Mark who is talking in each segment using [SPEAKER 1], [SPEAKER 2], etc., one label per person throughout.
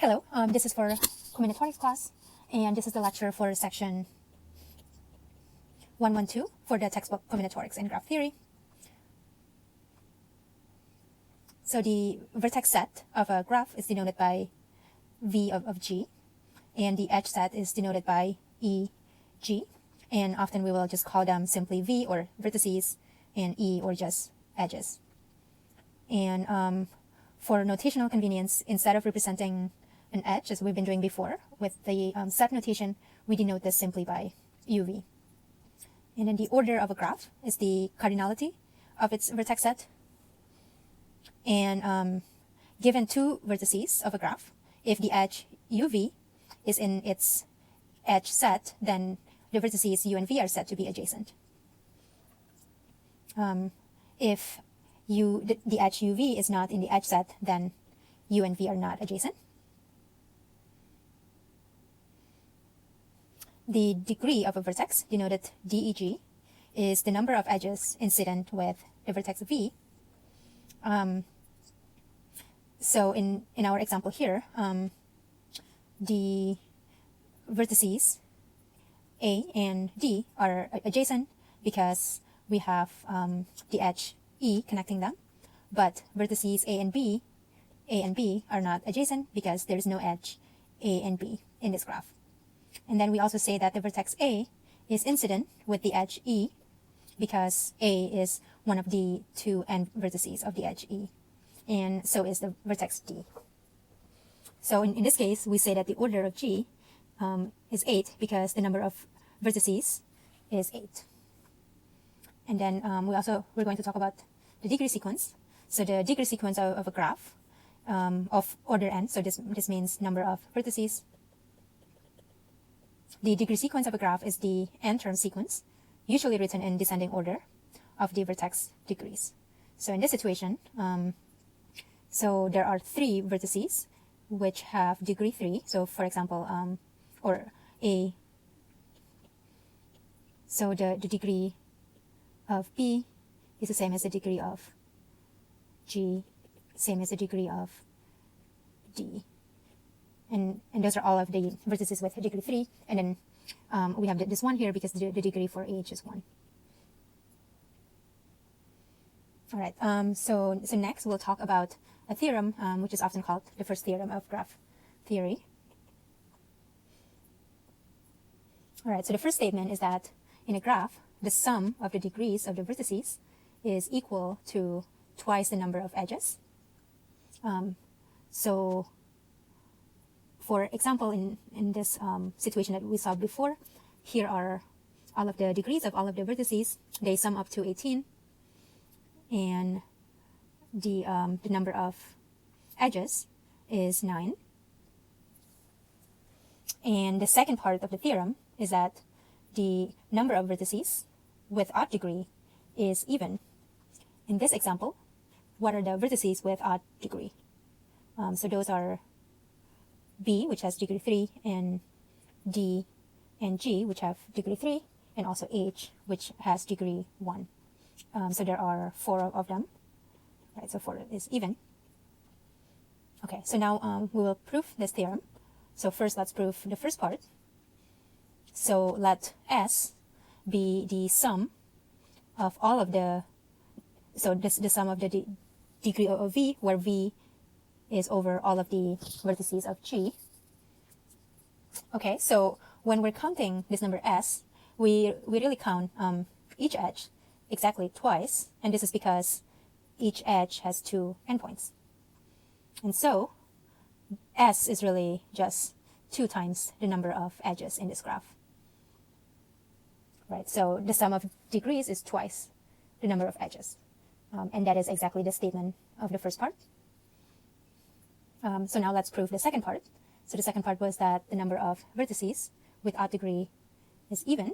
[SPEAKER 1] Hello, this is for Combinatorics class, and this is the lecture for section 112 for the textbook Combinatorics and Graph Theory. So the vertex set of a graph is denoted by V of G, and the edge set is denoted by EG, and often we will just call them simply V or vertices and E or just edges. And for notational convenience, instead of representing an edge, as we've been doing before, with the set notation, we denote this simply by UV. And then the order of a graph is the cardinality of its vertex set. And given two vertices of a graph, if the edge UV is in its edge set, then the vertices U and V are said to be adjacent. If the edge UV is not in the edge set, then U and V are not adjacent. The degree of a vertex, denoted DEG, is the number of edges incident with the vertex V. So in our example here, the vertices A and D are adjacent because we have the edge E connecting them, but vertices A and B are not adjacent because there is no edge A and B in this graph. And then we also say that the vertex A is incident with the edge E because A is one of the two end vertices of the edge E, and so is the vertex D. So in this case, we say that the order of G is 8 because the number of vertices is 8. And then we're going to talk about the degree sequence. So the degree sequence of a graph of order n, so this means number of vertices. The degree sequence of a graph is the n-term sequence, usually written in descending order, of the vertex degrees. So in this situation, so there are 3 vertices which have degree 3. So for example, or A, so the degree of B is the same as the degree of G, same as the degree of D. And those are all of the vertices with degree 3. And then we have this one here because the degree for H is 1. All right, so next we'll talk about a theorem which is often called the first theorem of graph theory. All right, so the first statement is that in a graph, the sum of the degrees of the vertices is equal to twice the number of edges. So for example, in this situation that we saw before, here are all of the degrees of all of the vertices. They sum up to 18, and the number of edges is 9. And the second part of the theorem is that the number of vertices with odd degree is even. In this example, what are the vertices with odd degree? So those are B, which has degree 3, and D and G, which have degree 3, and also H, which has degree 1. So there are 4 of them, right? So 4 is even. Okay, so now we will prove this theorem. So first, let's prove the first part. So let S be the sum of all of the, so this the sum of the degree of V, where V is over all of the vertices of G. Okay, so when we're counting this number S, we really count each edge exactly twice, and this is because each edge has 2 endpoints. And so S is really just 2 times the number of edges in this graph. Right, so the sum of degrees is twice the number of edges. And that is exactly the statement of the first part. So now let's prove the second part. So the second part was that the number of vertices with odd degree is even.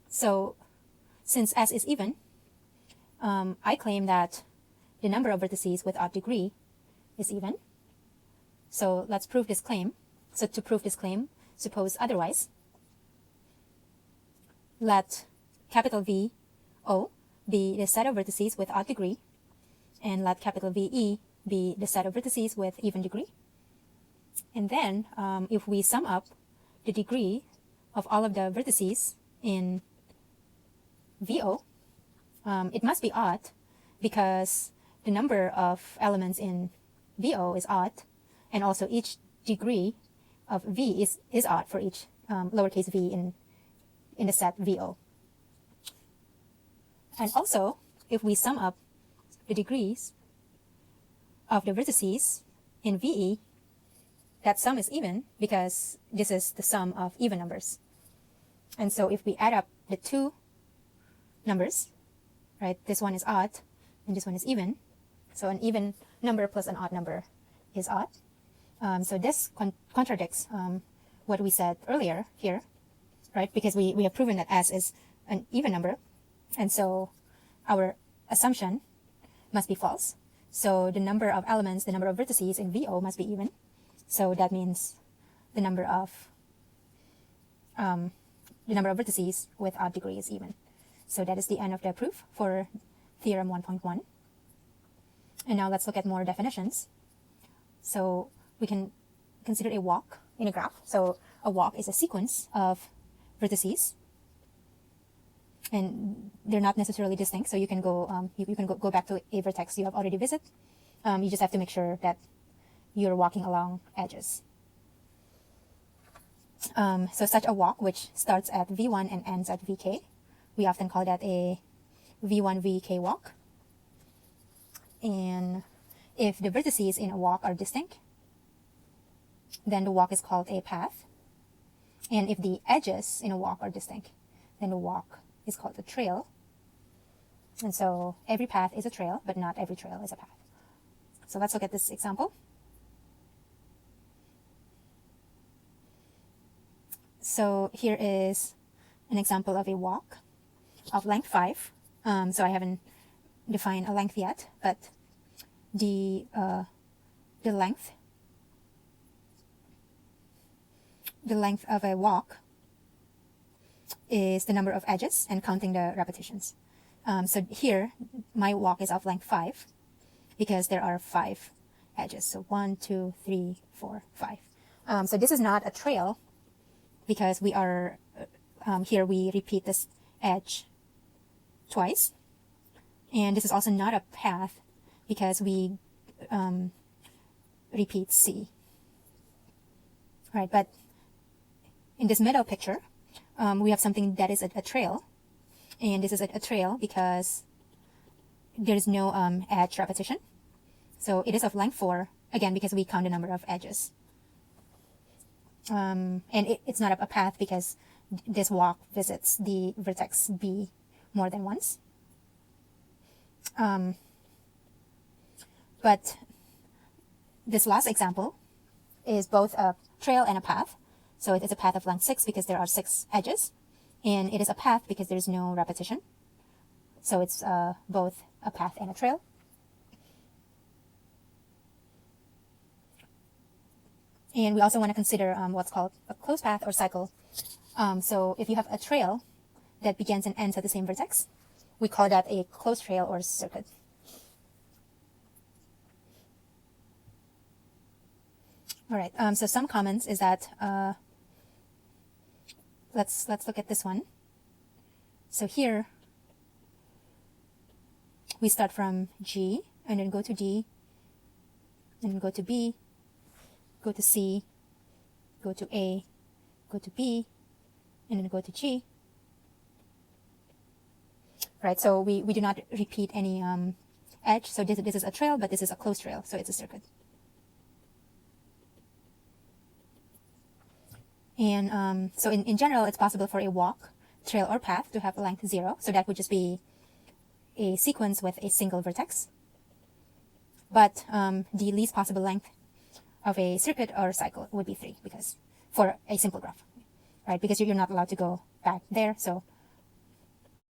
[SPEAKER 1] So since S is even, I claim that the number of vertices with odd degree is even. So let's prove this claim. So to prove this claim, suppose otherwise. Let capital V O be the set of vertices with odd degree, and let capital VE be the set of vertices with even degree. And then if we sum up the degree of all of the vertices in VO, it must be odd because the number of elements in VO is odd, and also each degree of V is odd for each lowercase v in the set VO. And also, if we sum up the degrees of the vertices in VE, that sum is even because this is the sum of even numbers. And so if we add up the two numbers, right, this one is odd and this one is even. So an even number plus an odd number is odd. So this contradicts what we said earlier here, right? Because we have proven that S is an even number. And so our assumption must be false. So the number of elements, the number of vertices in VO must be even. So that means the number of vertices with odd degree is even. So that is the end of the proof for theorem 1.1. And now let's look at more definitions. So we can consider a walk in a graph. So a walk is a sequence of vertices, and they're not necessarily distinct. So you can go you can go back to a vertex you have already visited. You just have to make sure that you're walking along edges. So such a walk which starts at V1 and ends at Vk, we often call that a V1 Vk walk. And if the vertices in a walk are distinct, then the walk is called a path. And if the edges in a walk are distinct, then the walk is called a trail. And so every path is a trail, but not every trail is a path. So let's look at this example. So here is an example of a walk of length 5. So I haven't defined a length yet, but the length of a walk is the number of edges and counting the repetitions. So here my walk is of length 5 because there are 5 edges. So 1, 2, 3, 4, 5. So this is not a trail because we are here we repeat this edge twice, and this is also not a path because we repeat C. Right, but in this middle picture, we have something that is a trail, and this is a trail because there is no edge repetition. So it is of length 4, again, because we count the number of edges. And it's not a path because this walk visits the vertex B more than once. But this last example is both a trail and a path. So it is a path of length 6 because there are 6 edges, and it is a path because there is no repetition. So it's both a path and a trail. And we also want to consider what's called a closed path or cycle. So if you have a trail that begins and ends at the same vertex, we call that a closed trail or circuit. All right, so some comments is that, let's look at this one. So here, we start from G, and then go to D, and then go to B, go to C, go to A, go to B, and then go to G. Right, so we do not repeat any edge. So this is a trail, but this is a closed trail, so it's a circuit. And so in general, it's possible for a walk, trail, or path to have a length 0. So that would just be a sequence with a single vertex. But the least possible length of a circuit or cycle would be 3, because for a simple graph, right? Because you're not allowed to go back there. So